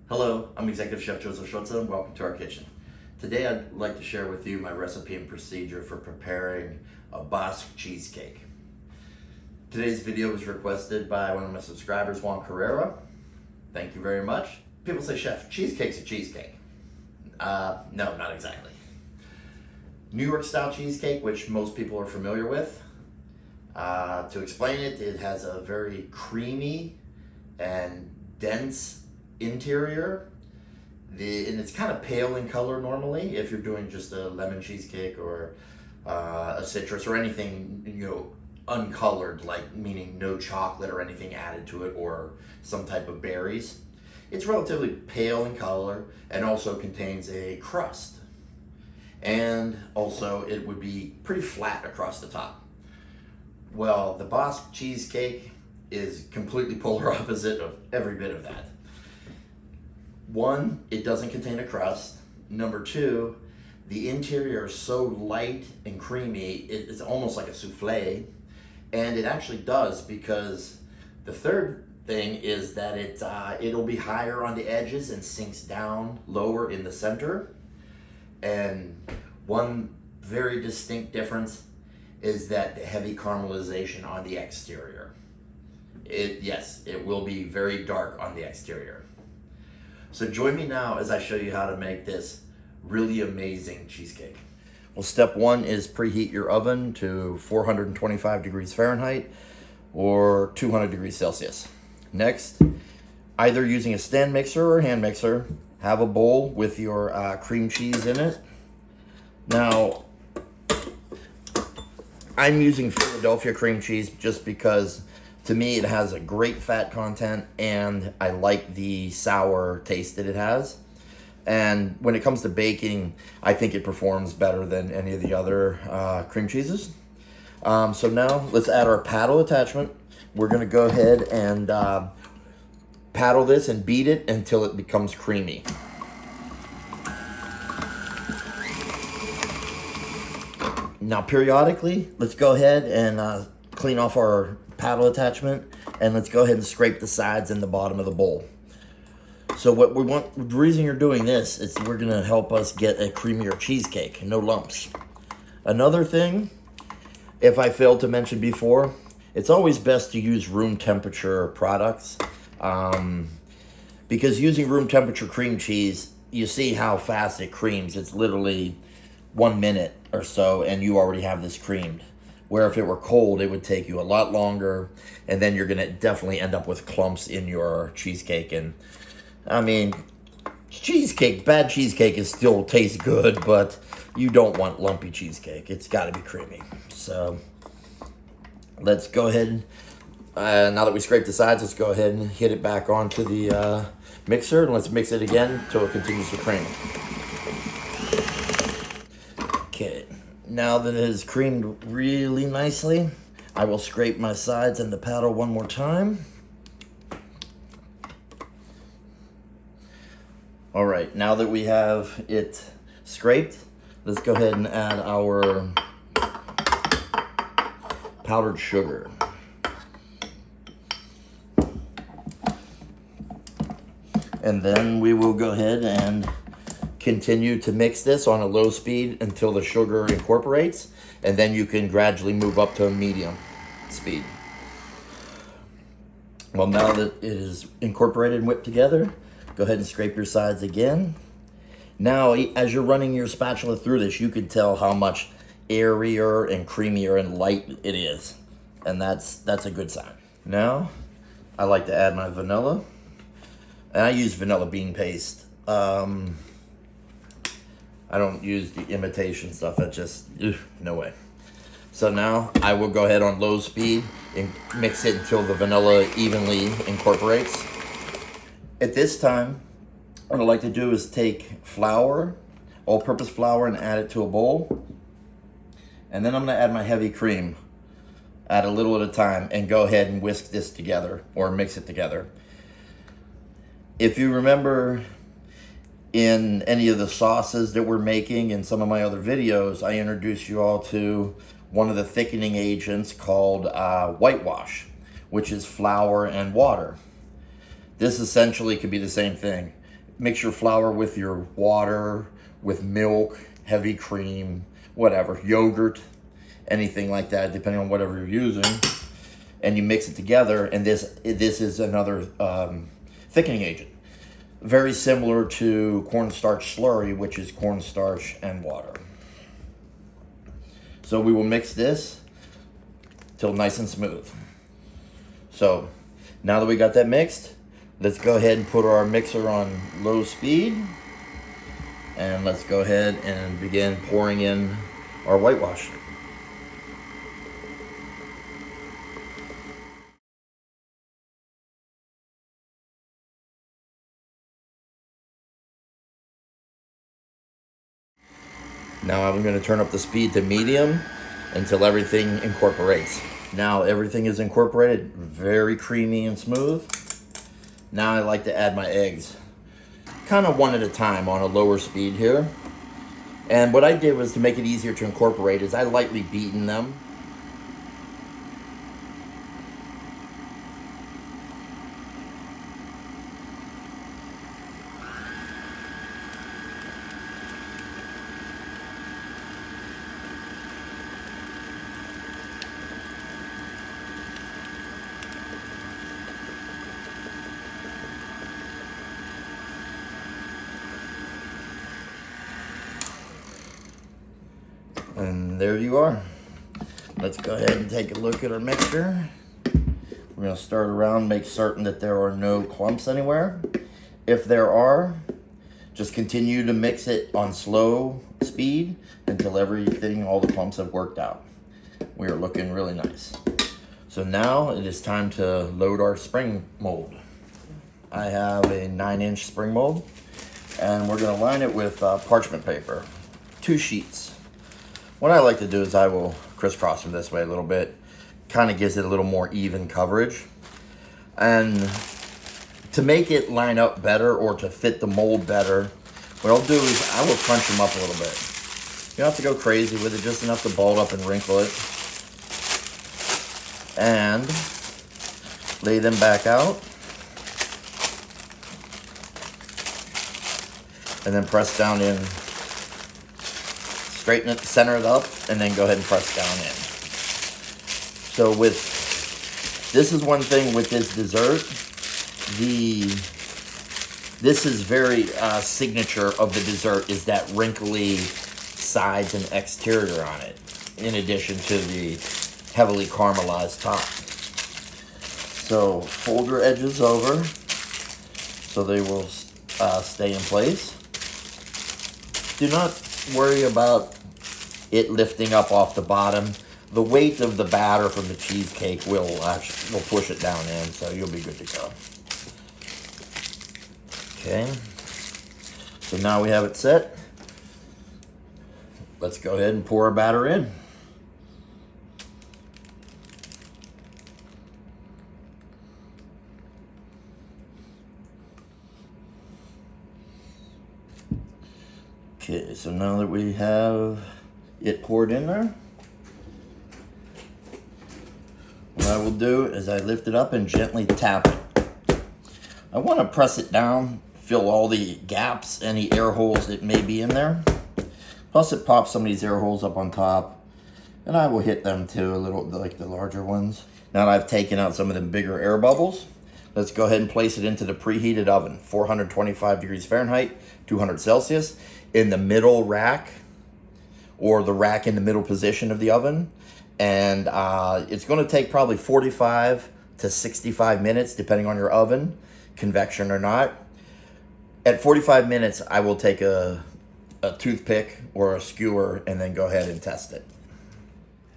Hello, I'm Executive Chef Joseph Schultze and welcome to our kitchen. Today I'd like to share with you my recipe and procedure for preparing a Basque cheesecake. Today's video was requested by one of my subscribers, Juan Carrera. Thank you very much. People say, Chef, cheesecake's a cheesecake. No, not exactly. New York style cheesecake, which most people are familiar with. To explain it, it has a very creamy and dense interior, and it's kind of pale in color normally if you're doing just a lemon cheesecake or a citrus or anything, uncolored, like meaning no chocolate or anything added to it or some type of berries. It's relatively pale in color and also contains a crust, and also it would be pretty flat across the top. Well, the Basque cheesecake is completely polar opposite of every bit of that. One, it doesn't contain a crust. Number two, the interior is so light and creamy, it's almost like a souffle. And it actually does, because the third thing is that it'll be higher on the edges and sinks down lower in the center. And one very distinct difference is that the heavy caramelization on the exterior. Yes, it will be very dark on the exterior. So join me now as I show you how to make this really amazing cheesecake. Well, step one is preheat your oven to 425 degrees Fahrenheit or 200 degrees Celsius. Next, either using a stand mixer or hand mixer, have a bowl with your cream cheese in it. Now, I'm using Philadelphia cream cheese just because to me it has a great fat content and I like the sour taste that it has. And when it comes to baking, I think it performs better than any of the other cream cheeses. So now let's add our paddle attachment. We're gonna go ahead and paddle this and beat it until it becomes creamy. Now periodically, let's go ahead and clean off our paddle attachment, and let's go ahead and scrape the sides and the bottom of the bowl. So what we want, the reason you're doing this is we're gonna help us get a creamier cheesecake, no lumps. Another thing, if I failed to mention before, it's always best to use room temperature products, because using room temperature cream cheese, you see how fast it creams. It's literally 1 minute or so and you already have this creamed. Where if it were cold, it would take you a lot longer, and then you're gonna definitely end up with clumps in your cheesecake. And I mean, bad cheesecake is still tastes good, but you don't want lumpy cheesecake. It's gotta be creamy. So let's go ahead, now that we scraped the sides, let's go ahead and hit it back onto the mixer, and let's mix it again until it continues to cream. Okay. Now that it is creamed really nicely, I will scrape my sides and the paddle one more time. All right, now that we have it scraped, let's go ahead and add our powdered sugar. And then we will go ahead and continue to mix this on a low speed until the sugar incorporates, and then you can gradually move up to a medium speed. Well, now that it is incorporated and whipped together, go ahead and scrape your sides again. Now, as you're running your spatula through this, you can tell how much airier and creamier and light it is, and that's a good sign. Now, I like to add my vanilla, and I use vanilla bean paste. I don't use the imitation stuff. That just, no way. So now I will go ahead on low speed and mix it until the vanilla evenly incorporates. At this time, what I like to do is take flour, all-purpose flour, and add it to a bowl. And then I'm gonna add my heavy cream, add a little at a time, and go ahead and whisk this together or mix it together. If you remember, in any of the sauces that we're making in some of my other videos, I introduced you all to one of the thickening agents called whitewash, which is flour and water. This essentially could be the same thing. mix your flour with your water, with milk, heavy cream, whatever, yogurt, anything like that, depending on whatever you're using, and you mix it together. And this is another thickening agent, very similar to cornstarch slurry, which is cornstarch and water. So we will mix this till nice and smooth. So now that we got that mixed, let's go ahead and put our mixer on low speed, and let's go ahead and begin pouring in our whitewash. Now I'm going to turn up the speed to medium until everything incorporates. Now everything is incorporated, very creamy and smooth. Now I like to add my eggs, kind of one at a time on a lower speed here. And what I did was, to make it easier to incorporate, is I lightly beaten them. And there you are. Let's go ahead and take a look at our mixture. We're going to start around, make certain that there are no clumps anywhere. If there are, just continue to mix it on slow speed until everything, all the clumps have worked out. We are looking really nice. So now it is time to load our spring mold. I have a 9-inch spring mold, and we're going to line it with parchment paper, 2 sheets. What I like to do is I will crisscross them this way a little bit. Kind of gives it a little more even coverage. And to make it line up better, or to fit the mold better, what I'll do is I will crunch them up a little bit. You don't have to go crazy with it, just enough to ball it up and wrinkle it. And lay them back out. And then press down in. Straighten it, center it up, and then go ahead and press down in. So this is one thing with this dessert. This is very signature of the dessert, is that wrinkly sides and exterior on it, in addition to the heavily caramelized top. So fold your edges over so they will stay in place. Do not worry about it lifting up off the bottom. The weight of the batter from the cheesecake will push it down in, so you'll be good to go. Okay, so now we have it set. Let's go ahead and pour our batter in. Okay, so now that we have it poured in there, what I will do is I lift it up and gently tap it. I want to press it down, fill all the gaps, any air holes that may be in there. Plus it pops some of these air holes up on top, and I will hit them too, a little like the larger ones. Now that I've taken out some of the bigger air bubbles, let's go ahead and place it into the preheated oven, 425 degrees Fahrenheit, 200 Celsius, in the middle rack, or the rack in the middle position of the oven. And it's going to take probably 45 to 65 minutes, depending on your oven, convection or not. At 45 minutes, I will take a toothpick or a skewer and then go ahead and test it.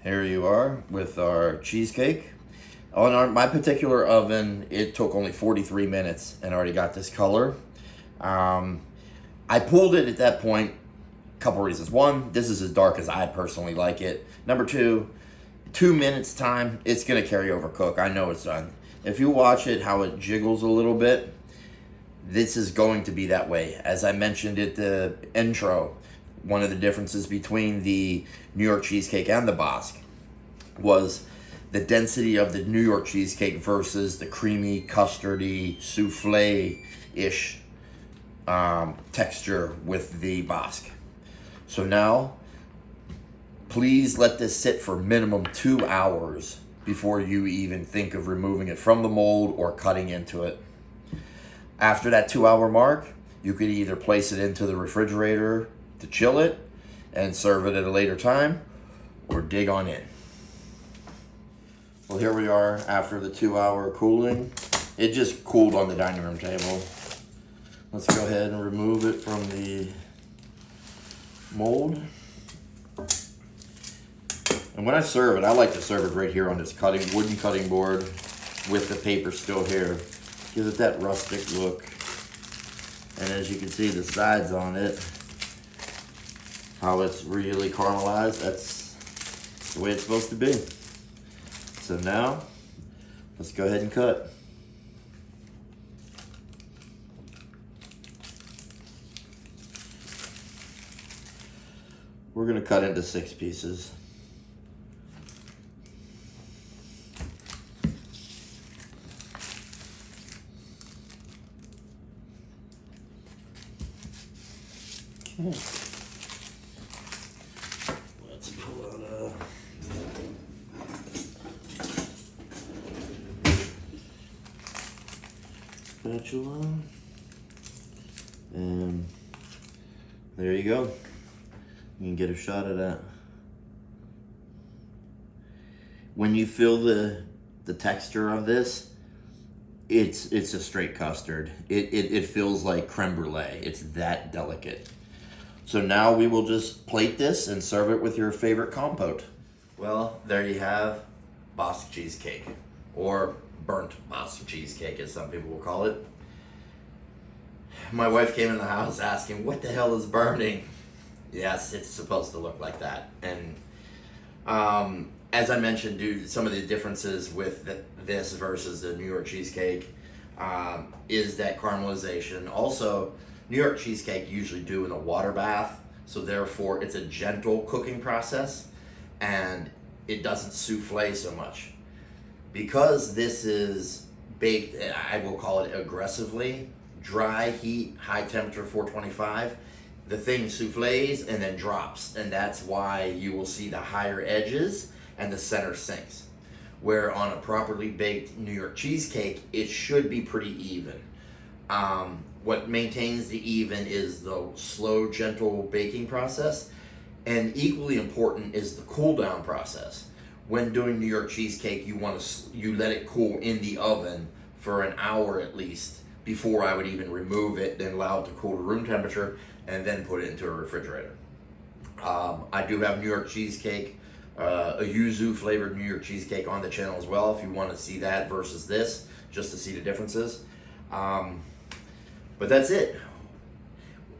Here you are with our cheesecake. On my particular oven, it took only 43 minutes and already got this color. I pulled it at that point, a couple reasons. One, this is as dark as I personally like it. Number two, 2 minutes time, it's gonna carry over cook. I know it's done. If you watch it, how it jiggles a little bit, this is going to be that way. As I mentioned at the intro, one of the differences between the New York cheesecake and the Basque was the density of the New York cheesecake versus the creamy, custardy, souffle-ish texture with the Basque. So now, please let this sit for minimum 2 hours before you even think of removing it from the mold or cutting into it. After that 2 hour mark, you could either place it into the refrigerator to chill it and serve it at a later time, or dig on in. Well, here we are after the 2 hour cooling. It just cooled on the dining room table. Let's go ahead and remove it from the mold. And when I serve it, I like to serve it right here on this wooden cutting board with the paper still here. Gives it that rustic look. And as you can see, the sides on it, how it's really caramelized, that's the way it's supposed to be. So now, let's go ahead and cut. We're gonna cut into 6 pieces. Okay. Let's pull out a spatula, and there you go. You can get a shot of that. When you feel the texture of this, it's a straight custard. It feels like creme brulee. It's that delicate. So now we will just plate this and serve it with your favorite compote. Well, there you have Basque cheesecake, or burnt Basque cheesecake as some people will call it. My wife came in the house asking, what the hell is burning? Yes, it's supposed to look like that. And as I mentioned, due to some of the differences with this versus the New York cheesecake, is that caramelization. Also, New York cheesecake usually do in a water bath, so therefore it's a gentle cooking process and it doesn't souffle so much. Because this is baked, I will call it aggressively, dry heat, high temperature 425, the thing souffles and then drops, and that's why you will see the higher edges and the center sinks. Where on a properly baked New York cheesecake, it should be pretty even. What maintains the even is the slow, gentle baking process, and equally important is the cool down process. When doing New York cheesecake, you let it cool in the oven for an hour at least before I would even remove it, then allow it to cool to room temperature, and then put it into a refrigerator. I do have New York cheesecake, a yuzu flavored New York cheesecake on the channel as well if you want to see that versus this, just to see the differences. But that's it.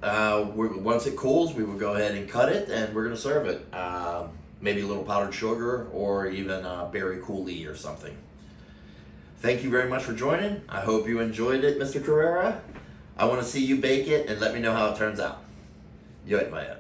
Once it cools, we will go ahead and cut it, and we're going to serve it. Maybe a little powdered sugar or even berry coulis or something. Thank you very much for joining. I hope you enjoyed it, Mr. Carrera. I want to see you bake it and let me know how it turns out. Yo, vaya.